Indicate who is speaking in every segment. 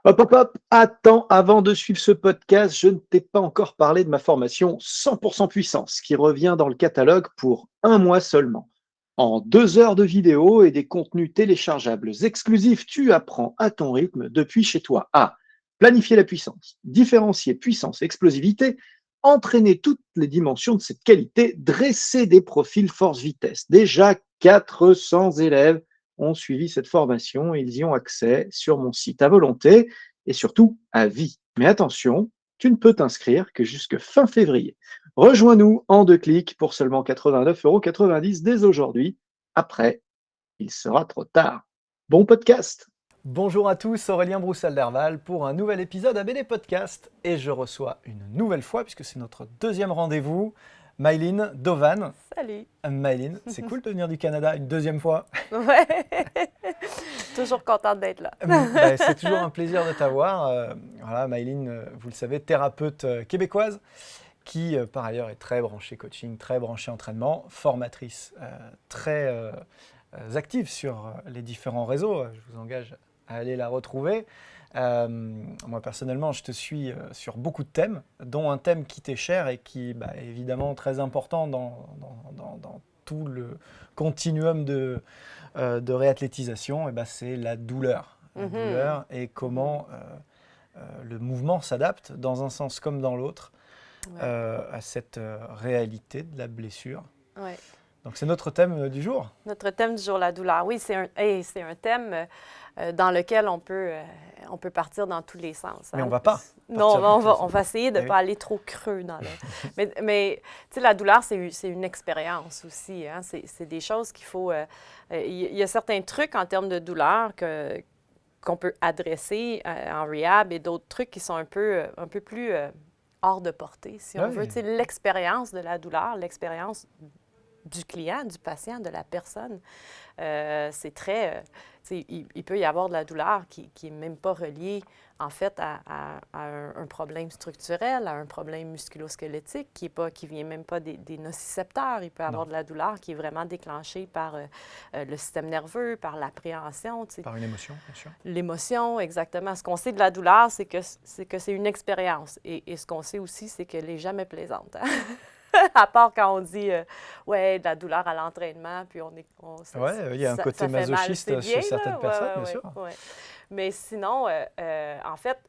Speaker 1: Hop, hop, hop, attends, avant de suivre ce podcast, je ne t'ai pas encore parlé de ma formation 100% puissance qui revient dans le catalogue pour un mois seulement. En 2 heures de vidéo et des contenus téléchargeables exclusifs, tu apprends à ton rythme depuis chez toi à planifier la puissance, différencier puissance et explosivité, entraîner toutes les dimensions de cette qualité, dresser des profils force-vitesse. Déjà 400 élèves ont suivi cette formation et ils y ont accès sur mon site à volonté et surtout à vie. Mais attention, tu ne peux t'inscrire que jusque fin février. Rejoins-nous en 2 clics pour seulement 89,90 € dès aujourd'hui. Après, il sera trop tard. Bon podcast.
Speaker 2: Bonjour à tous, Aurélien Broussal-Derval pour un nouvel épisode ABD Podcast. Et je reçois une nouvelle fois, puisque c'est notre deuxième rendez-vous, Maëlyn Dovan.
Speaker 3: Salut.
Speaker 2: Maëlyn, c'est cool de venir du Canada une deuxième fois.
Speaker 3: Ouais. Toujours contente d'être là.
Speaker 2: C'est toujours un plaisir de t'avoir. Voilà, Maëlyn, vous le savez, thérapeute québécoise, qui par ailleurs est très branchée coaching, très branchée entraînement, formatrice très active sur les différents réseaux. Je vous engage à aller la retrouver. Moi personnellement, je te suis sur beaucoup de thèmes, dont un thème qui t'est cher et qui est évidemment très important dans tout le continuum de réathlétisation. C'est la douleur. La douleur et comment le mouvement s'adapte dans un sens comme dans l'autre à cette réalité de la blessure.
Speaker 3: Ouais.
Speaker 2: Donc c'est notre thème du jour.
Speaker 3: Notre thème du jour, la douleur. Oui, c'est un thème dans lequel on peut partir dans tous les sens.
Speaker 2: Mais on ne va pas.
Speaker 3: Non, on va essayer de ne pas aller trop creux dans le... mais tu sais, la douleur, c'est une expérience aussi. Hein? C'est des choses qu'il faut... Il y a certains trucs en termes de douleur qu'on peut adresser en rehab et d'autres trucs qui sont un peu plus hors de portée, si on veut. Tu sais, l'expérience de la douleur, l'expérience du client, du patient, de la personne. C'est très... il peut y avoir de la douleur qui n'est même pas reliée, en fait, à un problème structurel, à un problème musculo-squelettique qui ne vient même pas des nocicepteurs. Il peut y avoir de la douleur qui est vraiment déclenchée par le système nerveux, par l'appréhension.
Speaker 2: Par une émotion, bien sûr.
Speaker 3: L'émotion, exactement. Ce qu'on sait de la douleur, c'est que c'est une expérience. Et ce qu'on sait aussi, c'est qu'elle n'est jamais plaisante. Hein? À part quand on dit ouais, de la douleur à l'entraînement, puis
Speaker 2: il y a un côté masochiste chez certaines personnes, bien sûr.
Speaker 3: Ouais. Mais sinon, en fait,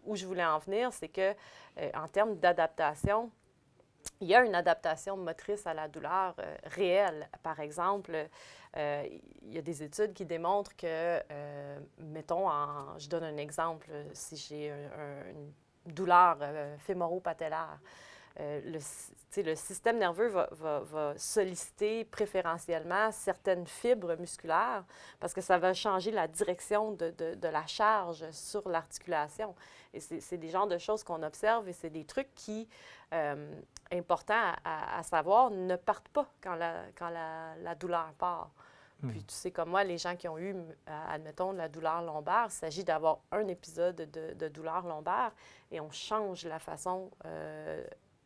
Speaker 3: où je voulais en venir, c'est que en termes d'adaptation, il y a une adaptation motrice à la douleur réelle. Par exemple, il y a des études qui démontrent que, mettons, je donne un exemple, si j'ai une douleur fémoro-patellaire, le système nerveux va solliciter préférentiellement certaines fibres musculaires parce que ça va changer la direction de la charge sur l'articulation. Et c'est des genres de choses qu'on observe et c'est des trucs qui, importants à savoir, ne partent pas quand la douleur part. Puis tu sais, comme moi, les gens qui ont eu, admettons, de la douleur lombaire, il s'agit d'avoir un épisode de douleur lombaire et on change la façon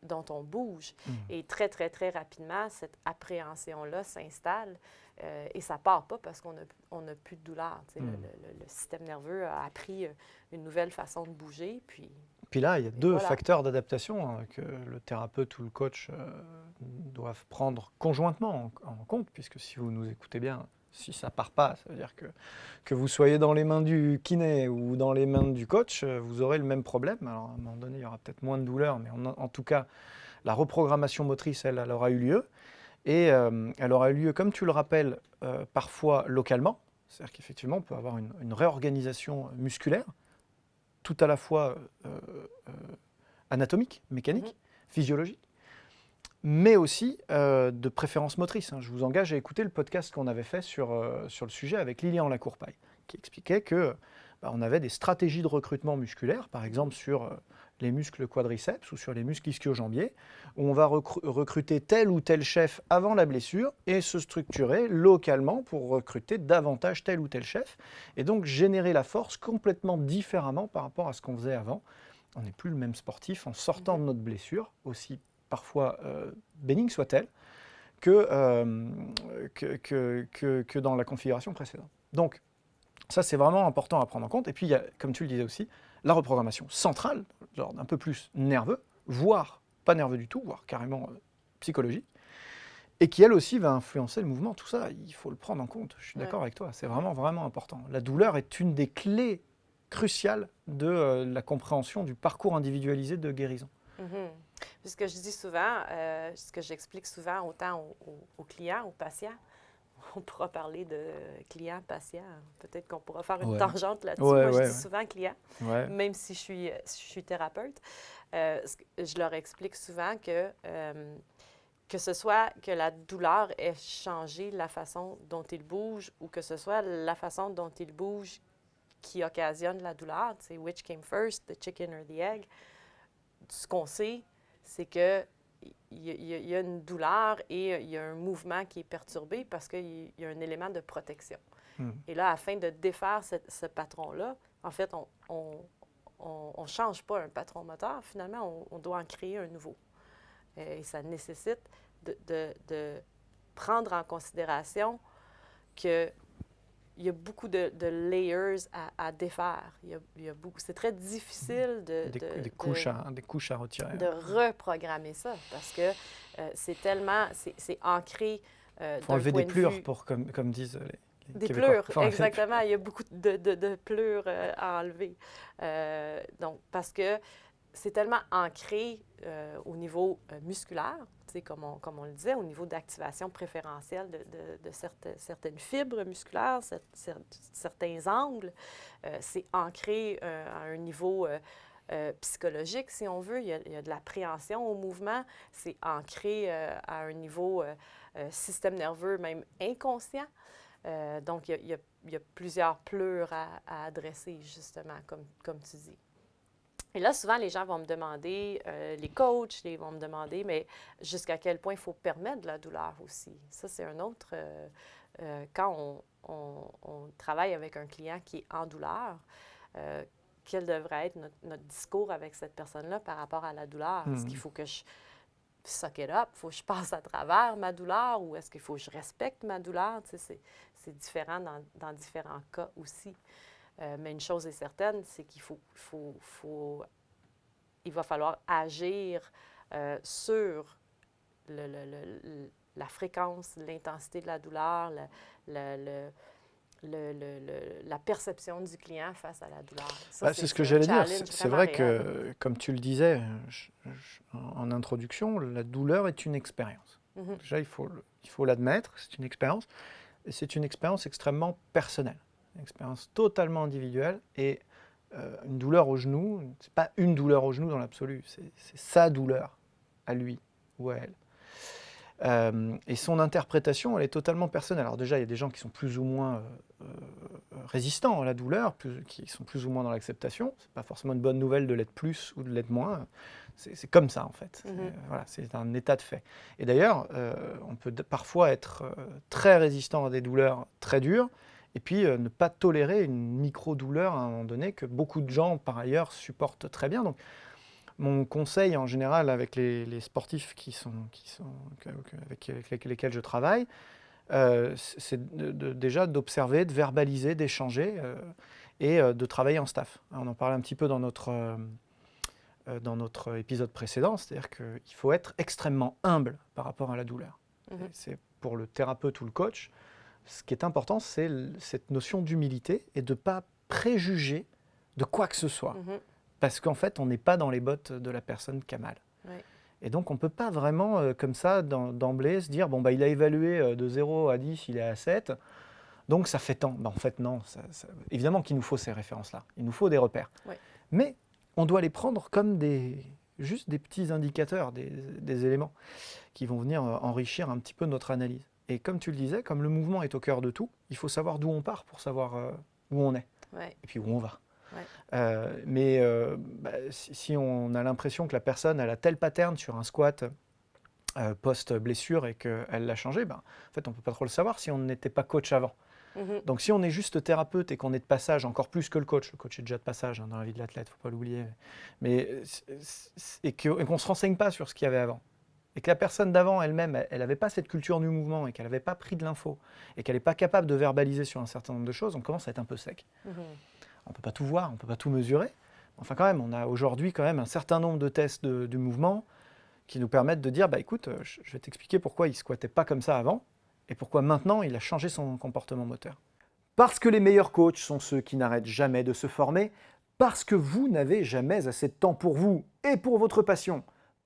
Speaker 3: dont on bouge. Et très, très, très rapidement, cette appréhension-là s'installe et ça ne part pas parce qu'on n'a plus de douleur. Le système nerveux a appris une nouvelle façon de bouger.
Speaker 2: Puis là, il y a deux facteurs d'adaptation que le thérapeute ou le coach doivent prendre conjointement en compte, puisque si vous nous écoutez bien, si ça ne part pas, ça veut dire que vous soyez dans les mains du kiné ou dans les mains du coach, vous aurez le même problème. Alors à un moment donné, il y aura peut-être moins de douleur, mais en tout cas, la reprogrammation motrice, elle aura eu lieu. Et elle aura eu lieu, comme tu le rappelles, parfois localement. C'est-à-dire qu'effectivement, on peut avoir une réorganisation musculaire, tout à la fois anatomique, mécanique, physiologique, mais aussi de préférence motrice. Je vous engage à écouter le podcast qu'on avait fait sur le sujet avec Lilian Lacourpaille, qui expliquait qu'on avait des stratégies de recrutement musculaire, par exemple sur les muscles quadriceps ou sur les muscles ischio-jambiers, où on va recruter tel ou tel chef avant la blessure et se structurer localement pour recruter davantage tel ou tel chef, et donc générer la force complètement différemment par rapport à ce qu'on faisait avant. On n'est plus le même sportif en sortant de notre blessure, aussi parfois bénigne soit-elle, que dans la configuration précédente. Donc, Ça, c'est vraiment important à prendre en compte. Et puis, il y a, comme tu le disais aussi, la reprogrammation centrale, genre un peu plus nerveux, voire pas nerveux du tout, voire carrément psychologique, et qui, elle aussi, va influencer le mouvement. Tout ça, il faut le prendre en compte. Je suis d'accord avec toi. C'est vraiment, vraiment important. La douleur est une des clés cruciales de la compréhension du parcours individualisé de guérison.
Speaker 3: Puis ce que je dis souvent, ce que j'explique souvent autant aux clients, aux patients, on pourra parler de client-patient. Peut-être qu'on pourra faire une tangente là-dessus. Moi, je dis souvent client, même si je suis thérapeute. Je leur explique souvent que ce soit que la douleur ait changé la façon dont ils bougent ou que ce soit la façon dont ils bougent qui occasionne la douleur. Tu sais, which came first, the chicken or the egg? Ce qu'on sait, c'est que il y a une douleur et il y a un mouvement qui est perturbé parce qu'il y a un élément de protection. Et là, afin de défaire ce patron-là, en fait, on ne change pas un patron moteur. Finalement, on doit en créer un nouveau. Et ça nécessite de prendre en considération qu'il y a beaucoup de layers à défaire. C'est très difficile
Speaker 2: des couches à retirer.
Speaker 3: De reprogrammer ça parce que c'est tellement... C'est ancré
Speaker 2: Il faut enlever des pleurs, comme disent les
Speaker 3: des
Speaker 2: Québécois.
Speaker 3: pleurs, exactement. Il y a beaucoup de pleurs à enlever. Donc, parce que c'est tellement ancré au niveau musculaire, comme on le disait, au niveau d'activation préférentielle de certaines fibres musculaires, certains angles. C'est ancré à un niveau psychologique, si on veut. Il y a de l'appréhension au mouvement. C'est ancré à un niveau système nerveux même inconscient. Donc, il y a plusieurs pleurs à adresser, justement, comme tu dis. Et là, souvent, les gens vont me demander, les coachs, ils vont me demander, mais jusqu'à quel point il faut permettre de la douleur aussi. Ça, c'est un autre... quand on travaille avec un client qui est en douleur, quel devrait être notre discours avec cette personne-là par rapport à la douleur? Est-ce qu'il faut que je suck it up? Il faut que je passe à travers ma douleur ou est-ce qu'il faut que je respecte ma douleur? Tu sais, c'est différent dans différents cas aussi. Mais une chose est certaine, c'est qu'il il va falloir agir sur la fréquence, l'intensité de la douleur, la perception du client face à la douleur. Ça,
Speaker 2: c'est ce que j'allais dire. C'est vrai que, comme tu le disais en introduction, la douleur est une expérience. Déjà, il faut l'admettre, c'est une expérience. Et c'est une expérience extrêmement personnelle. Une expérience totalement individuelle et une douleur au genou, c'est pas une douleur au genou dans l'absolu, c'est sa douleur à lui ou à elle. Et son interprétation, elle est totalement personnelle. Alors déjà, il y a des gens qui sont plus ou moins résistants à la douleur, qui sont plus ou moins dans l'acceptation. C'est pas forcément une bonne nouvelle de l'être plus ou de l'être moins. C'est comme ça, en fait. Voilà, c'est un état de fait. Et d'ailleurs, on peut parfois être très résistant à des douleurs très dures, et puis ne pas tolérer une micro-douleur à un moment donné que beaucoup de gens, par ailleurs, supportent très bien. Donc, mon conseil en général avec les sportifs avec lesquels je travaille, c'est déjà d'observer, de verbaliser, d'échanger et de travailler en staff. On en parlait un petit peu dans notre épisode précédent, c'est-à-dire qu'il faut être extrêmement humble par rapport à la douleur. C'est pour le thérapeute ou le coach. Ce qui est important, c'est cette notion d'humilité et de ne pas préjuger de quoi que ce soit. Parce qu'en fait, on n'est pas dans les bottes de la personne qui a mal. Et donc, on ne peut pas vraiment, comme ça, d'emblée, se dire, bon, bah, il a évalué de 0 à 10, il est à 7, donc ça fait tant. En fait, non. Évidemment qu'il nous faut ces références-là. Il nous faut des repères. Mais on doit les prendre comme juste des petits indicateurs, des éléments qui vont venir enrichir un petit peu notre analyse. Et comme tu le disais, comme le mouvement est au cœur de tout, il faut savoir d'où on part pour savoir où on est. Et puis où on va. Si on a l'impression que la personne elle a tel pattern sur un squat post-blessure et qu'elle l'a changé, en fait, on ne peut pas trop le savoir si on n'était pas coach avant. Donc si on est juste thérapeute et qu'on est de passage encore plus que le coach est déjà de passage dans la vie de l'athlète, il ne faut pas l'oublier, et qu'on ne se renseigne pas sur ce qu'il y avait avant, et que la personne d'avant elle-même, elle n'avait pas cette culture du mouvement et qu'elle n'avait pas pris de l'info et qu'elle n'est pas capable de verbaliser sur un certain nombre de choses, on commence à être un peu sec.
Speaker 3: Mhm.
Speaker 2: On ne peut pas tout voir, on ne peut pas tout mesurer. Enfin quand même, on a aujourd'hui quand même un certain nombre de tests du mouvement qui nous permettent de dire, bah écoute, je vais t'expliquer pourquoi il ne squattait pas comme ça avant et pourquoi maintenant il a changé son comportement moteur. Parce que les meilleurs coachs sont ceux qui n'arrêtent jamais de se former, parce que vous n'avez jamais assez de temps pour vous et pour votre passion,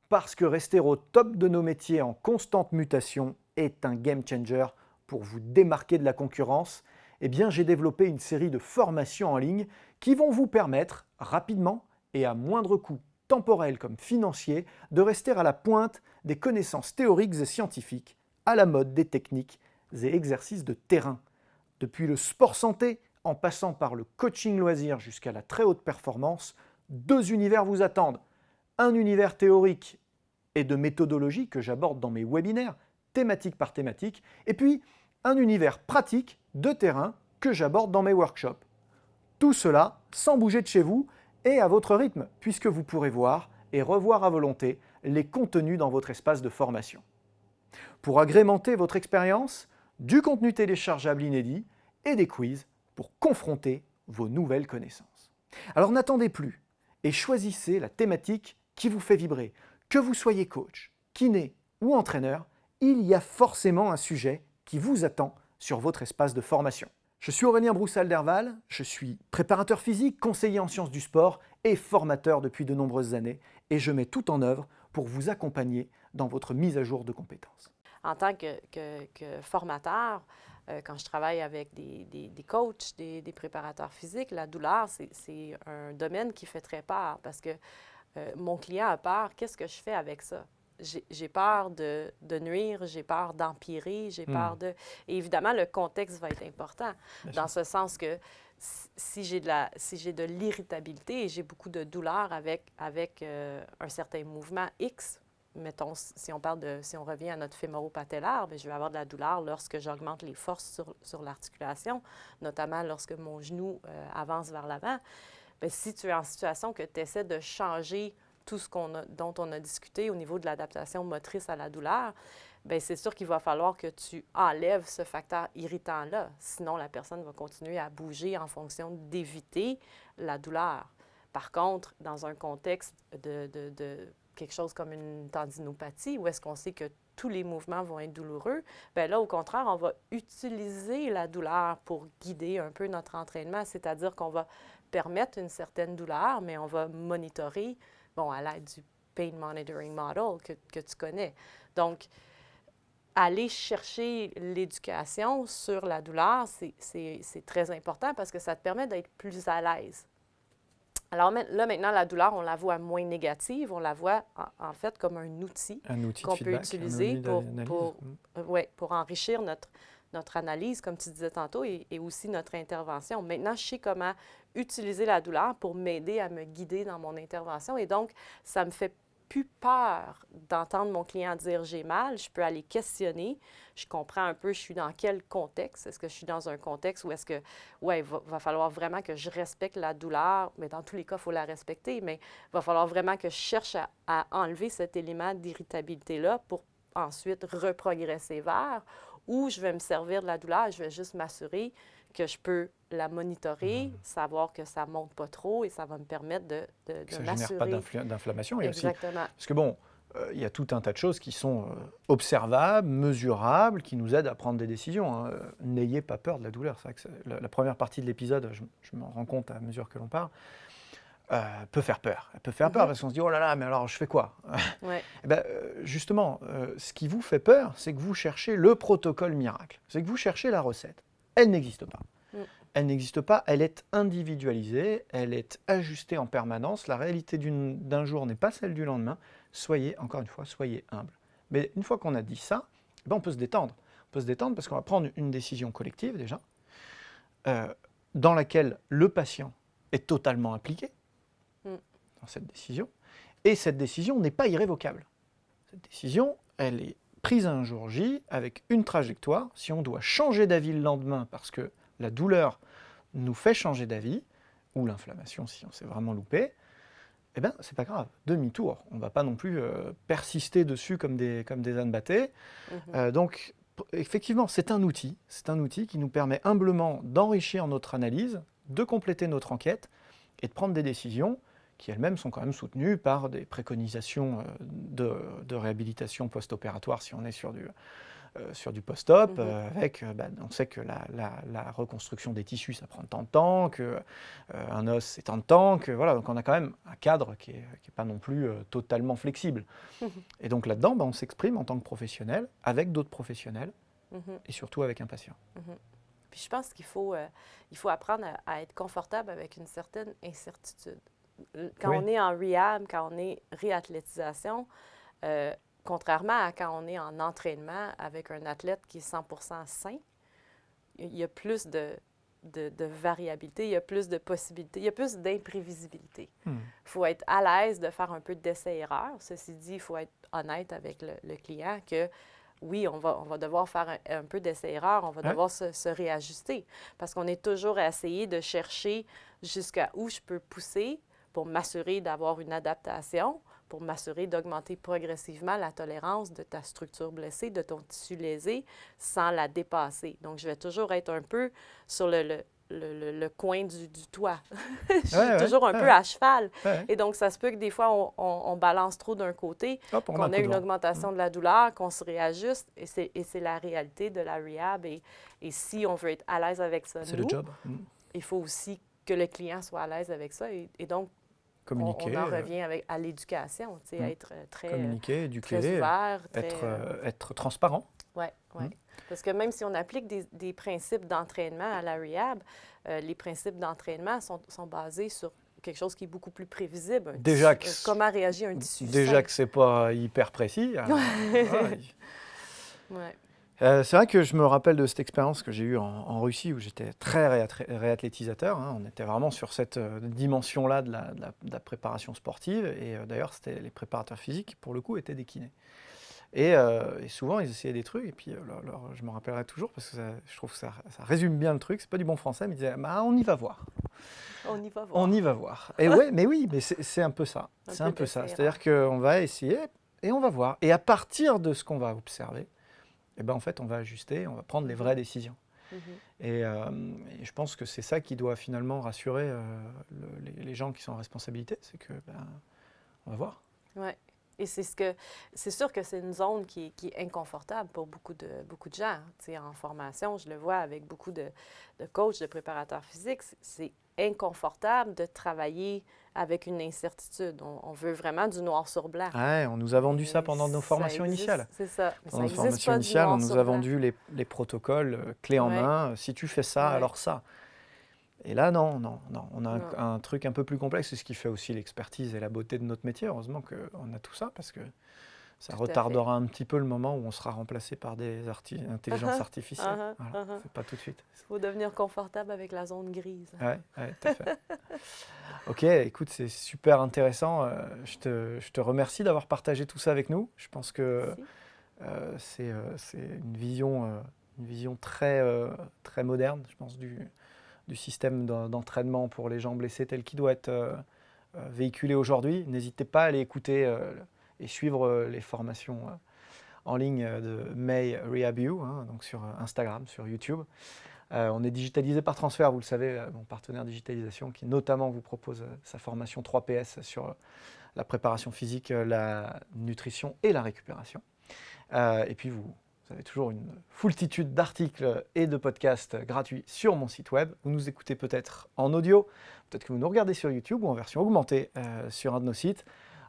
Speaker 2: parce que rester au top de nos métiers en constante mutation est un game changer pour vous démarquer de la concurrence, eh bien j'ai développé une série de formations en ligne qui vont vous permettre rapidement et à moindre coût temporel comme financier de rester à la pointe des connaissances théoriques et scientifiques, à la mode des techniques et exercices de terrain. Depuis le sport santé, en passant par le coaching loisir jusqu'à la très haute performance, 2 univers vous attendent. Un univers théorique et de méthodologie que j'aborde dans mes webinaires, thématique par thématique, et puis un univers pratique de terrain que j'aborde dans mes workshops. Tout cela sans bouger de chez vous et à votre rythme, puisque vous pourrez voir et revoir à volonté les contenus dans votre espace de formation. Pour agrémenter votre expérience, du contenu téléchargeable inédit et des quiz pour confronter vos nouvelles connaissances. Alors n'attendez plus et choisissez la thématique qui vous fait vibrer. Que vous soyez coach, kiné ou entraîneur, il y a forcément un sujet qui vous attend sur votre espace de formation. Je suis Aurélien Broussal-Derval, je suis préparateur physique, conseiller en sciences du sport et formateur depuis de nombreuses années et je mets tout en œuvre pour vous accompagner dans votre mise à jour de compétences.
Speaker 3: En tant que formateur, quand je travaille avec des coachs, des préparateurs physiques, la douleur, c'est un domaine qui fait très peur parce que mon client a peur. Qu'est-ce que je fais avec ça? J'ai peur de nuire, j'ai peur d'empirer, j'ai peur de... Et évidemment, le contexte va être important, dans ce sens que si j'ai de l'irritabilité et j'ai beaucoup de douleur avec un certain mouvement X, mettons, si on revient à notre fémoro-patellaire, je vais avoir de la douleur lorsque j'augmente les forces sur l'articulation, notamment lorsque mon genou avance vers l'avant. Bien, si tu es en situation que tu essaies de changer tout ce dont on a discuté au niveau de l'adaptation motrice à la douleur, bien, c'est sûr qu'il va falloir que tu enlèves ce facteur irritant-là. Sinon, la personne va continuer à bouger en fonction d'éviter la douleur. Par contre, dans un contexte de quelque chose comme une tendinopathie, où est-ce qu'on sait que tous les mouvements vont être douloureux, bien là, au contraire, on va utiliser la douleur pour guider un peu notre entraînement, c'est-à-dire qu'on va permettre une certaine douleur, mais on va monitorer, à l'aide du Pain Monitoring Model que tu connais. Donc, aller chercher l'éducation sur la douleur, c'est très important parce que ça te permet d'être plus à l'aise. Alors là, maintenant, la douleur, on la voit moins négative, on la voit en fait comme un outil qu'on peut utiliser pour enrichir notre analyse, comme tu disais tantôt, et aussi notre intervention. Maintenant, je sais comment utiliser la douleur pour m'aider à me guider dans mon intervention. Et donc, ça me fait plus peur d'entendre mon client dire « j'ai mal ». Je peux aller questionner. Je comprends un peu, je suis dans quel contexte. Est-ce que je suis dans un contexte où est-ce que, il va falloir vraiment que je respecte la douleur, mais dans tous les cas, il faut la respecter, mais il va falloir vraiment que je cherche à enlever cet élément d'irritabilité-là pour ensuite reprogresser vers, ou je vais me servir de la douleur, je vais juste m'assurer que je peux la monitorer, savoir que ça ne monte pas trop et ça va me permettre de m'assurer.
Speaker 2: Ça ne génère pas d'inflammation.
Speaker 3: Exactement.
Speaker 2: Parce que il y a tout un tas de choses qui sont observables, mesurables, qui nous aident à prendre des décisions. N'ayez pas peur de la douleur. C'est vrai que la première partie de l'épisode, je m'en rends compte à mesure que l'on parle, peut faire peur. Elle peut faire peur parce qu'on se dit « oh là là, mais alors je fais quoi ?» Justement, ce qui vous fait peur, c'est que vous cherchez le protocole miracle. C'est que vous cherchez la recette. Elle n'existe pas. Elle n'existe pas, elle est individualisée, elle est ajustée en permanence. La réalité d'un jour n'est pas celle du lendemain. Encore une fois, soyez humble. Mais une fois qu'on a dit ça, on peut se détendre. On peut se détendre parce qu'on va prendre une décision collective déjà, dans laquelle le patient est totalement impliqué dans cette décision. Et cette décision n'est pas irrévocable. Cette décision, elle est prise un jour J avec une trajectoire. Si on doit changer d'avis le lendemain parce que la douleur nous fait changer d'avis, ou l'inflammation si on s'est vraiment loupé, eh bien, c'est pas grave, demi-tour. On ne va pas non plus persister dessus comme des ânes battés. Donc, effectivement, c'est un outil qui nous permet humblement d'enrichir notre analyse, de compléter notre enquête et de prendre des décisions qui elles-mêmes sont quand même soutenues par des préconisations de réhabilitation post-opératoire si on est sur du post-op, avec, on sait que la reconstruction des tissus, ça prend tant de temps, qu'un os, c'est tant de temps, que voilà, donc on a quand même un cadre qui est pas non plus totalement flexible. Et donc là-dedans, on s'exprime en tant que professionnel, avec d'autres professionnels, et surtout avec un patient.
Speaker 3: Puis je pense qu'il faut apprendre à être confortable avec une certaine incertitude. Quand on est en rehab, quand on est réathlétisation, contrairement à quand on est en entraînement avec un athlète qui est 100% sain, il y a plus de variabilité, il y a plus de possibilités, il y a plus d'imprévisibilité. Il faut être à l'aise de faire un peu d'essai-erreur. Ceci dit, il faut être honnête avec le client que oui, on va devoir faire un peu d'essai-erreur, on va devoir se réajuster parce qu'on est toujours à essayer de chercher jusqu'à où je peux pousser pour m'assurer d'avoir une adaptation, pour m'assurer d'augmenter progressivement la tolérance de ta structure blessée, de ton tissu lésé, sans la dépasser. Donc, je vais toujours être un peu sur le coin du toit. Je suis toujours un peu à cheval. Et donc, ça se peut que des fois, on balance trop d'un côté, qu'on ait une augmentation de la douleur, qu'on se réajuste, et c'est la réalité de la rehab. Et si on veut être à l'aise avec ça,
Speaker 2: c'est le job.
Speaker 3: Il faut aussi que le client soit à l'aise avec ça. Et donc,
Speaker 2: communiquer,
Speaker 3: on en revient à l'éducation, tu sais, à être très,
Speaker 2: communiquer, éduquer,
Speaker 3: très ouvert.
Speaker 2: Être transparent.
Speaker 3: Oui, oui. Parce que même si on applique des principes d'entraînement à la rehab, les principes d'entraînement sont basés sur quelque chose qui est beaucoup plus prévisible. Comment réagit un tissu
Speaker 2: Déjà
Speaker 3: sain.
Speaker 2: que c'est pas hyper précis.
Speaker 3: Ouais.
Speaker 2: C'est vrai que je me rappelle de cette expérience que j'ai eue en Russie où j'étais très réathlétisateur. On était vraiment sur cette dimension-là de la préparation sportive. Et d'ailleurs, c'était les préparateurs physiques qui, pour le coup, étaient des kinés. Et souvent, ils essayaient des trucs. Et puis, je me rappellerai toujours parce que je trouve que ça résume bien le truc. C'est pas du bon français, mais ils disaient on y va voir.
Speaker 3: On y va voir.
Speaker 2: On y va voir. Et ouais, mais oui, mais c'est un peu ça. C'est un peu ça. C'est-à-dire qu'on va essayer et on va voir. Et à partir de ce qu'on va observer, eh ben, en fait, on va ajuster, on va prendre les vraies décisions. Et je pense que c'est ça qui doit finalement rassurer les gens qui sont en responsabilité, c'est que on va voir.
Speaker 3: Oui. Et c'est sûr que c'est une zone qui est inconfortable pour beaucoup de gens. Tu sais, en formation, je le vois avec beaucoup de coachs, de préparateurs physiques, c'est inconfortable de travailler avec une incertitude. On veut vraiment du noir sur blanc.
Speaker 2: Ouais, on nous a vendu ça pendant nos formations initiales.
Speaker 3: C'est ça.
Speaker 2: Pendant nos formations initiales, on nous a vendu les protocoles clés en main. Si tu fais ça, alors ça. Et là, non. On a un truc un peu plus complexe. C'est ce qui fait aussi l'expertise et la beauté de notre métier. Heureusement qu'on a tout ça parce que ça retardera un petit peu le moment où on sera remplacé par des intelligences artificielles. C'est pas tout de suite.
Speaker 3: Il faut devenir confortable avec la zone grise.
Speaker 2: Ouais, tout à fait. Ok, écoute, c'est super intéressant. Je te remercie d'avoir partagé tout ça avec nous. Je pense que c'est une vision très, très moderne, je pense, du système d'entraînement pour les gens blessés tel qu'il doit être véhiculé aujourd'hui. N'hésitez pas à aller écouter et suivre les formations en ligne de May RehabU, donc sur Instagram, sur YouTube. On est digitalisé par Transfert, vous le savez, mon partenaire digitalisation qui notamment vous propose sa formation 3PS sur la préparation physique, la nutrition et la récupération. Et puis vous avez toujours une foultitude d'articles et de podcasts gratuits sur mon site web. Vous nous écoutez peut-être en audio, peut-être que vous nous regardez sur YouTube ou en version augmentée sur un de nos sites.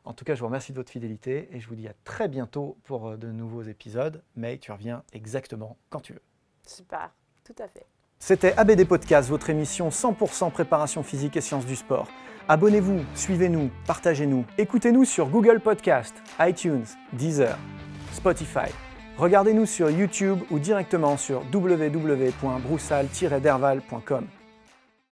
Speaker 2: En tout cas, je vous remercie de votre fidélité et je vous dis à très bientôt pour de nouveaux épisodes. Mais tu reviens exactement quand tu veux.
Speaker 3: Super, tout à fait.
Speaker 2: C'était ABD Podcast, votre émission 100% préparation physique et sciences du sport. Abonnez-vous, suivez-nous, partagez-nous. Écoutez-nous sur Google Podcast, iTunes, Deezer, Spotify. Regardez-nous sur YouTube ou directement sur www.broussal-derval.com.